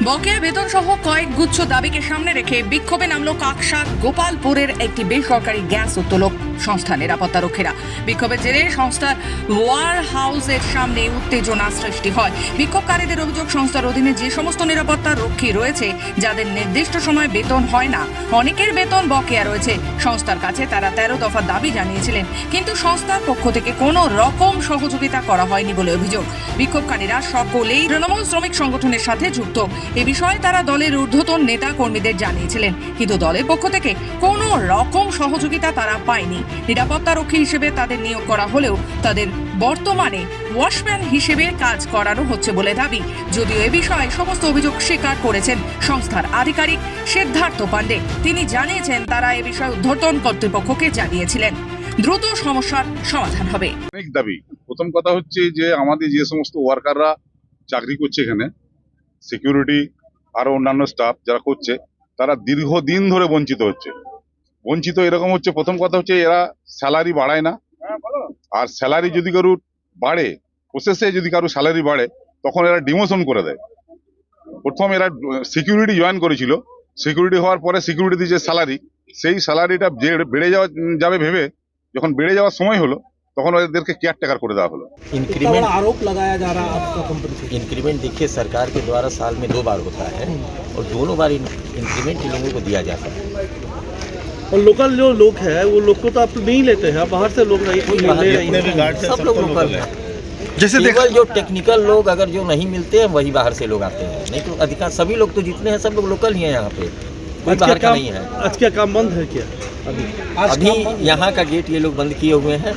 বকেয়া বেতন সহ কয়েক গুচ্ছ দাবিকে সামনে রেখে বিক্ষোভে নামলো কাকসা গোপালপুরের একটি বেসরকারি গ্যাস উত্তোলক সংস্থা নিরাপত্তারক্ষীরা। বিক্ষোভের জেরে সংস্থার ওয়ার হাউসের সামনে উত্তেজনা সৃষ্টি হয়। বিক্ষোভকারীদের অভিযোগ, সংস্থার অধীনে যে সমস্ত নিরাপত্তা রক্ষী রয়েছে যাদের নির্দিষ্ট সময় বেতন হয় না, অনেকের বেতন বকেয়া রয়েছে। সংস্থার কাছে তারা 13 দফা দাবি জানিয়েছিলেন, কিন্তু সংস্থার পক্ষ থেকে কোনো রকম সহযোগিতা করা হয়নি বলে অভিযোগ। বিক্ষোভকারীরা সকলেই তৃণমূল শ্রমিক সংগঠনের সাথে যুক্ত। এ বিষয়ে তারা দলের ঊর্ধ্বতন নেতা কর্মীদের জানিয়েছিলেন, কিন্তু দলের পক্ষ থেকে কোনো রকম সহযোগিতা তারা পায়নি। নিরাপত্তারক্ষী হিসেবে তাদের নিয়োগ করা হলেও তাদের বর্তমানে ওয়াশম্যান হিসেবে কাজ করানো হচ্ছে বলে দাবি। যদিও এ বিষয়ে সমস্ত অভিযোগ স্বীকার করেছেন সংস্থার আধিকারিক সিদ্ধার্থ পান্ডে। তিনি জানিয়েছেন তারা এ বিষয়ে ঊর্ধ্বতন কর্তৃপক্ষকে জানিয়েছিলেন, দ্রুত সমস্যার সমাধান হবে। অনেক দাবি। প্রথম কথা হচ্ছে যে আমাদের যে সমস্ত ওয়ার্কাররা চাকরি করছে এখানে, সিকিউরিটি আরো অন্যান্য স্টাফ যারা করছে, তারা দীর্ঘদিন ধরে বঞ্চিত হচ্ছে। বঞ্চিত এরকম হচ্ছে, প্রথম কথা হচ্ছে এরা স্যালারি বাড়ায় না, আর স্যালারি যদি কারো বাড়ে, প্রসেসে যদি কারো স্যালারি বাড়ে, তখন এরা ডিমোশন করে দেয়। প্রথম এরা সিকিউরিটি জয়েন করেছিল, সিকিউরিটি হওয়ার পরে সিকিউরিটি যে স্যালারি, সেই স্যালারিটা বেড়ে যাবে ভেবে যখন বেড়ে যাওয়ার সময় হলো, তখন ওদেরকে কেয়ারটেকার করে দেওয়া হলো। इंक्रीमेंट आरोप लगाया जा रहा है आपका कंपनी से। इंक्रीमेंट देखिए सरकार के द्वारा साल में 2 बार होता है और दोनों बार इंक्रीमेंट इन लोगों को दिया जाता है। और लोकल जो लोग हैं वो लोग को तो आप नहीं लेते हैं, बाहर से लोग नहीं सब लोग लोकल हैं। जैसे केवल जो टेक्निकल लोग अगर जो नहीं मिलते हैं वही बाहर से लोग आते हैं, नहीं तो अधिकांश सभी लोग तो जितने हैं सब लोग लोकल ही हैं यहाँ पे, कोई बाहर का नहीं है। आज क्या काम बंद है क्या? अभी यहाँ का गेट ये लोग बंद किए हुए हैं।